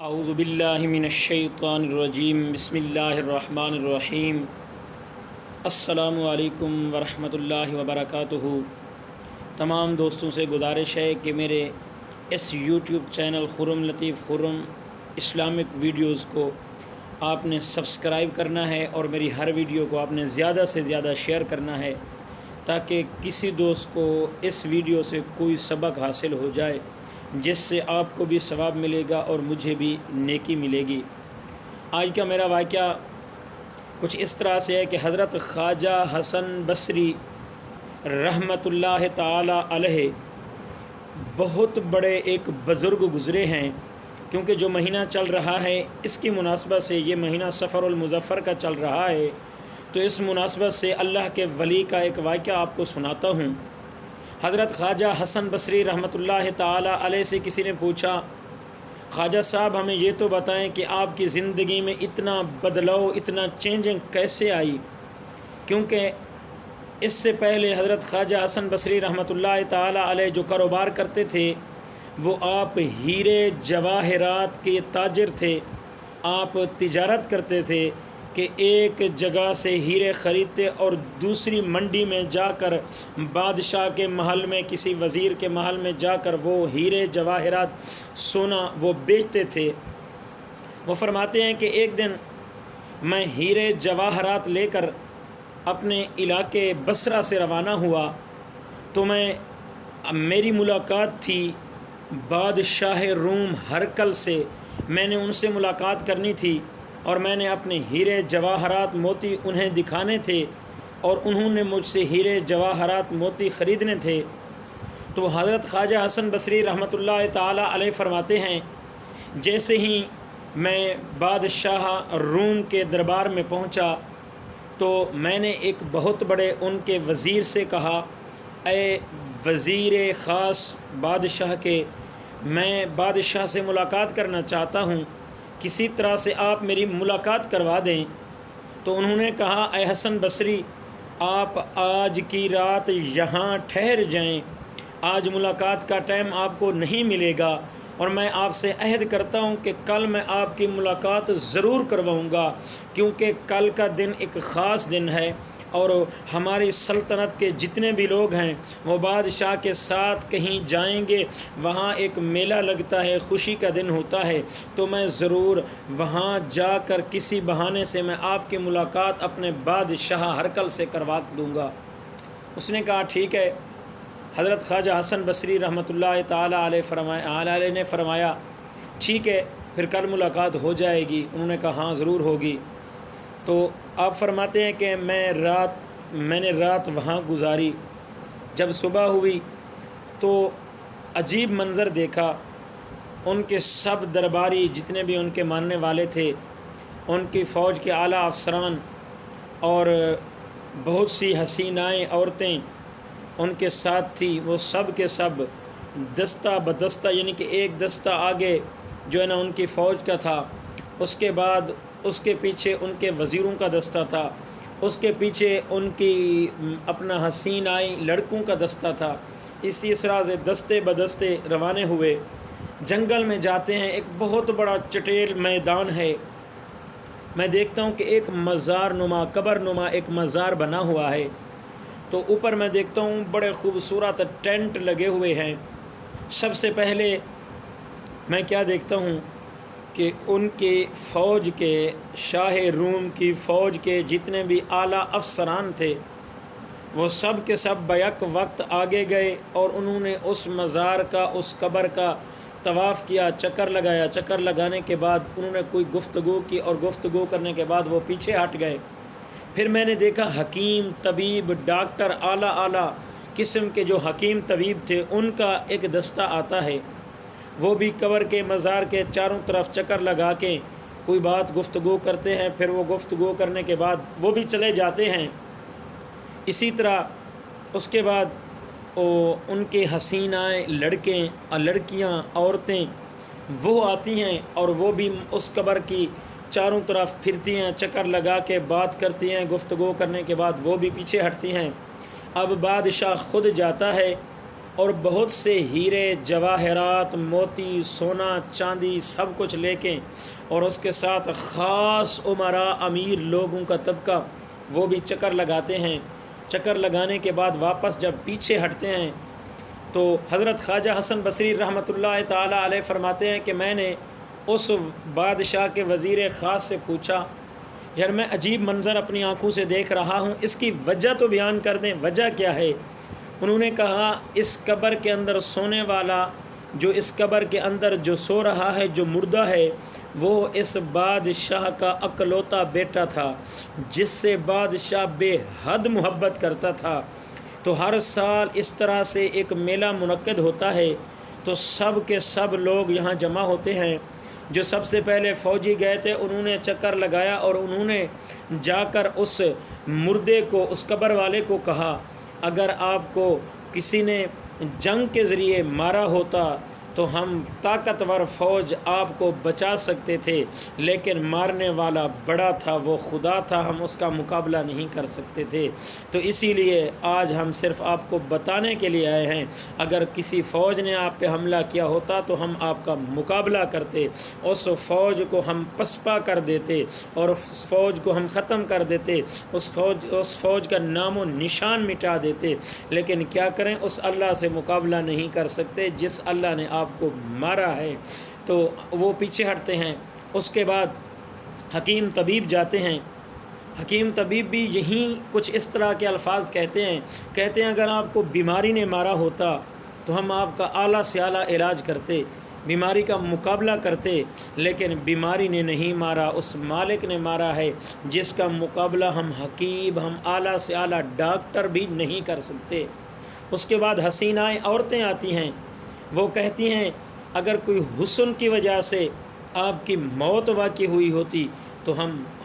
اعوذ باللہ من الشیطان الرجیم بسم اللہ الرحمن الرحیم السلام علیکم ورحمۃ اللہ وبرکاتہ۔ تمام دوستوں سے گزارش ہے کہ میرے اس یوٹیوب چینل خرم لطیف خرم اسلامک ویڈیوز کو آپ نے سبسکرائب کرنا ہے اور میری ہر ویڈیو کو آپ نے زیادہ سے زیادہ شیئر کرنا ہے تاکہ کسی دوست کو اس ویڈیو سے کوئی سبق حاصل ہو جائے جس سے آپ کو بھی ثواب ملے گا اور مجھے بھی نیکی ملے گی۔ آج کا میرا واقعہ کچھ اس طرح سے ہے کہ حضرت خواجہ حسن بصری رحمۃ اللہ تعالی علیہ بہت بڑے ایک بزرگ گزرے ہیں، کیونکہ جو مہینہ چل رہا ہے اس کی مناسبت سے یہ مہینہ سفر المظفر کا چل رہا ہے، تو اس مناسبت سے اللہ کے ولی کا ایک واقعہ آپ کو سناتا ہوں۔ حضرت خواجہ حسن بصری رحمۃ اللہ تعالی علیہ سے کسی نے پوچھا، خواجہ صاحب ہمیں یہ تو بتائیں کہ آپ کی زندگی میں اتنا بدلاؤ، اتنا چینجنگ کیسے آئی؟ کیونکہ اس سے پہلے حضرت خواجہ حسن بصری رحمۃ اللہ تعالی علیہ جو کاروبار کرتے تھے وہ آپ ہیرے جواہرات کے تاجر تھے۔ آپ تجارت کرتے تھے کہ ایک جگہ سے ہیرے خریدتے اور دوسری منڈی میں جا کر بادشاہ کے محل میں، کسی وزیر کے محل میں جا کر وہ ہیرے جواہرات سونا وہ بیچتے تھے۔ وہ فرماتے ہیں کہ ایک دن میں ہیرے جواہرات لے کر اپنے علاقے بصرہ سے روانہ ہوا تو میری ملاقات تھی بادشاہ روم ہرقل سے۔ میں نے ان سے ملاقات کرنی تھی اور میں نے اپنے ہیرے جواہرات موتی انہیں دکھانے تھے اور انہوں نے مجھ سے ہیرے جواہرات موتی خریدنے تھے۔ تو حضرت خواجہ حسن بصری رحمۃ اللہ تعالی علیہ فرماتے ہیں، جیسے ہی میں بادشاہ روم کے دربار میں پہنچا تو میں نے ایک بہت بڑے ان کے وزیر سے کہا، اے وزیر خاص بادشاہ کے، میں بادشاہ سے ملاقات کرنا چاہتا ہوں، کسی طرح سے آپ میری ملاقات کروا دیں۔ تو انہوں نے کہا، اے حسن بصری، آپ آج کی رات یہاں ٹھہر جائیں، آج ملاقات کا ٹائم آپ کو نہیں ملے گا، اور میں آپ سے عہد کرتا ہوں کہ کل میں آپ کی ملاقات ضرور کرواؤں گا، کیونکہ کل کا دن ایک خاص دن ہے اور ہماری سلطنت کے جتنے بھی لوگ ہیں وہ بادشاہ کے ساتھ کہیں جائیں گے، وہاں ایک میلہ لگتا ہے، خوشی کا دن ہوتا ہے، تو میں ضرور وہاں جا کر کسی بہانے سے میں آپ کی ملاقات اپنے بادشاہ ہرقل سے کروا دوں گا۔ اس نے کہا ٹھیک ہے۔ حضرت خواجہ حسن بصری رحمۃ اللہ تعالی علیہ نے فرمایا ٹھیک ہے، پھر کل ملاقات ہو جائے گی۔ انہوں نے کہا ہاں ضرور ہوگی۔ تو آپ فرماتے ہیں کہ میں نے رات وہاں گزاری۔ جب صبح ہوئی تو عجیب منظر دیکھا، ان کے سب درباری جتنے بھی ان کے ماننے والے تھے، ان کی فوج کے اعلیٰ افسران اور بہت سی حسینائیں عورتیں ان کے ساتھ تھی، وہ سب کے سب دستہ بدستہ، یعنی کہ ایک دستہ آگے جو ہے نا ان کی فوج کا تھا، اس کے بعد اس کے پیچھے ان کے وزیروں کا دستہ تھا، اس کے پیچھے ان کی اپنا حسینائیں لڑکوں کا دستہ تھا۔ اسی طرح سے دستے بدستے روانے ہوئے، جنگل میں جاتے ہیں، ایک بہت بڑا چٹیل میدان ہے۔ میں دیکھتا ہوں کہ ایک مزار نما، قبر نما ایک مزار بنا ہوا ہے، تو اوپر میں دیکھتا ہوں بڑے خوبصورت ٹینٹ لگے ہوئے ہیں۔ سب سے پہلے میں کیا دیکھتا ہوں کہ ان کی فوج کے، شاہ روم کی فوج کے جتنے بھی اعلیٰ افسران تھے وہ سب کے سب بیک وقت آگے گئے اور انہوں نے اس مزار کا، اس قبر کا طواف کیا، چکر لگایا۔ چکر لگانے کے بعد انہوں نے کوئی گفتگو کی اور گفتگو کرنے کے بعد وہ پیچھے ہٹ گئے۔ پھر میں نے دیکھا حکیم، طبیب، ڈاکٹر، اعلیٰ قسم کے جو حکیم طبیب تھے ان کا ایک دستہ آتا ہے، وہ بھی قبر کے مزار کے چاروں طرف چکر لگا کے کوئی بات گفتگو کرتے ہیں، پھر وہ گفتگو کرنے کے بعد وہ بھی چلے جاتے ہیں۔ اسی طرح اس کے بعد ان کے حسینائیں لڑکے اور لڑکیاں، عورتیں وہ آتی ہیں اور وہ بھی اس قبر کی چاروں طرف پھرتی ہیں، چکر لگا کے بات کرتی ہیں، گفتگو کرنے کے بعد وہ بھی پیچھے ہٹتی ہیں۔ اب بادشاہ خود جاتا ہے اور بہت سے ہیرے جواہرات، موتی، سونا، چاندی سب کچھ لے کے، اور اس کے ساتھ خاص عمراء، امیر لوگوں کا طبقہ وہ بھی چکر لگاتے ہیں۔ چکر لگانے کے بعد واپس جب پیچھے ہٹتے ہیں تو حضرت خواجہ حسن بصری رحمۃ اللہ تعالیٰ علیہ فرماتے ہیں کہ میں نے اس بادشاہ کے وزیر خاص سے پوچھا، یار میں عجیب منظر اپنی آنکھوں سے دیکھ رہا ہوں، اس کی وجہ تو بیان کر دیں، وجہ کیا ہے؟ انہوں نے کہا اس قبر کے اندر سونے والا، جو اس قبر کے اندر جو سو رہا ہے، جو مردہ ہے، وہ اس بادشاہ کا اکلوتا بیٹا تھا جس سے بادشاہ بے حد محبت کرتا تھا۔ تو ہر سال اس طرح سے ایک میلہ منعقد ہوتا ہے تو سب کے سب لوگ یہاں جمع ہوتے ہیں۔ جو سب سے پہلے فوجی گئے تھے انہوں نے چکر لگایا اور انہوں نے جا کر اس مردے کو، اس قبر والے کو کہا، اگر آپ کو کسی نے جنگ کے ذریعے مارا ہوتا تو ہم طاقتور فوج آپ کو بچا سکتے تھے، لیکن مارنے والا بڑا تھا، وہ خدا تھا، ہم اس کا مقابلہ نہیں کر سکتے تھے، تو اسی لیے آج ہم صرف آپ کو بتانے کے لیے آئے ہیں، اگر کسی فوج نے آپ پہ حملہ کیا ہوتا تو ہم آپ کا مقابلہ کرتے، اس فوج کو ہم پسپا کر دیتے اور اس فوج کو ہم ختم کر دیتے، اس فوج کا نام و نشان مٹا دیتے، لیکن کیا کریں، اس اللہ سے مقابلہ نہیں کر سکتے جس اللہ نے آپ کو مارا ہے۔ تو وہ پیچھے ہٹتے ہیں۔ اس کے بعد حکیم طبیب جاتے ہیں۔ حکیم طبیب بھی یہیں کچھ اس طرح کے الفاظ کہتے ہیں اگر آپ کو بیماری نے مارا ہوتا تو ہم آپ کا اعلیٰ سے اعلیٰ علاج کرتے، بیماری کا مقابلہ کرتے، لیکن بیماری نے نہیں مارا، اس مالک نے مارا ہے جس کا مقابلہ ہم حکیم، ہم اعلیٰ سے اعلیٰ ڈاکٹر بھی نہیں کر سکتے۔ اس کے بعد حسینائیں عورتیں آتی ہیں، وہ کہتی ہیں اگر کوئی حسن کی وجہ سے آپ کی موت واقع ہوئی ہوتی تو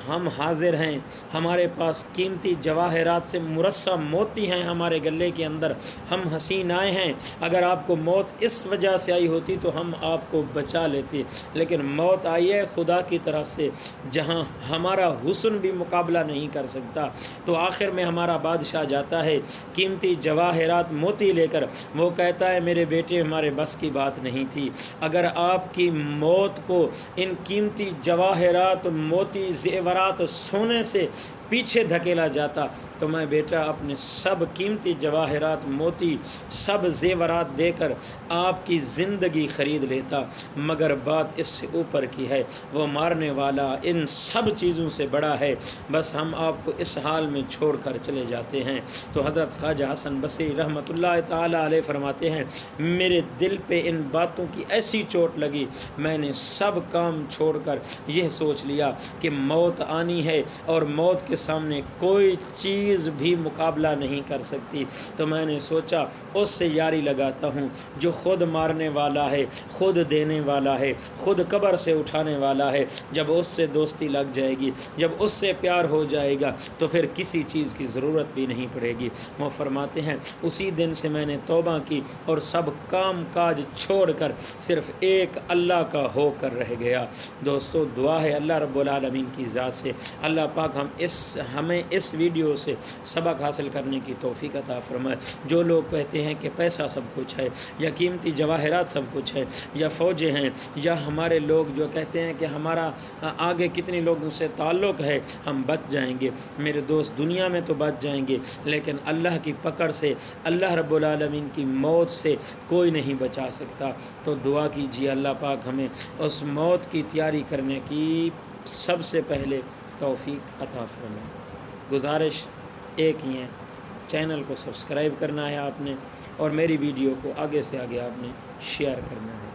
ہم حاضر ہیں، ہمارے پاس قیمتی جواہرات سے مرصع موتی ہیں ہمارے گلے کے اندر، ہم حسینائیں ہیں، اگر آپ کو موت اس وجہ سے آئی ہوتی تو ہم آپ کو بچا لیتے، لیکن موت آئی ہے خدا کی طرف سے جہاں ہمارا حسن بھی مقابلہ نہیں کر سکتا۔ تو آخر میں ہمارا بادشاہ جاتا ہے قیمتی جواہرات موتی لے کر، وہ کہتا ہے میرے بیٹے ہمارے بس کی بات نہیں تھی، اگر آپ کی موت کو ان قیمتی جواہرات موتی زیورات سونے سے پیچھے دھکیلا جاتا تو میں بیٹا اپنے سب قیمتی جواہرات موتی سب زیورات دے کر آپ کی زندگی خرید لیتا، مگر بات اس سے اوپر کی ہے، وہ مارنے والا ان سب چیزوں سے بڑا ہے، بس ہم آپ کو اس حال میں چھوڑ کر چلے جاتے ہیں۔ تو حضرت خواجہ حسن بصری رحمۃ اللہ تعالیٰ علیہ فرماتے ہیں میرے دل پہ ان باتوں کی ایسی چوٹ لگی، میں نے سب کام چھوڑ کر یہ سوچ لیا کہ موت آنی ہے اور موت کے سامنے کوئی چیز بھی مقابلہ نہیں کر سکتی، تو میں نے سوچا اس سے یاری لگاتا ہوں جو خود مارنے والا ہے، خود دینے والا ہے، خود قبر سے اٹھانے والا ہے، جب اس سے دوستی لگ جائے گی، جب اس سے پیار ہو جائے گا تو پھر کسی چیز کی ضرورت بھی نہیں پڑے گی۔ وہ فرماتے ہیں اسی دن سے میں نے توبہ کی اور سب کام کاج چھوڑ کر صرف ایک اللہ کا ہو کر رہ گیا۔ دوستو دعا ہے اللہ رب العالمین کی ذات سے اللہ پاک ہمیں اس ویڈیو سے سبق حاصل کرنے کی توفیق عطا فرمائے۔ جو لوگ کہتے ہیں کہ پیسہ سب کچھ ہے یا قیمتی جواہرات سب کچھ ہے یا فوجیں ہیں یا ہمارے لوگ جو کہتے ہیں کہ ہمارا آگے کتنے لوگوں سے تعلق ہے ہم بچ جائیں گے، میرے دوست دنیا میں تو بچ جائیں گے لیکن اللہ کی پکڑ سے، اللہ رب العالمین کی موت سے کوئی نہیں بچا سکتا۔ تو دعا کیجیے اللہ پاک ہمیں اس موت کی تیاری کرنے کی سب سے پہلے توفیق عطا فرمائے۔ گزارش ایک ہی ہے، چینل کو سبسکرائب کرنا ہے آپ نے اور میری ویڈیو کو آگے سے آگے آپ نے شیئر کرنا ہے۔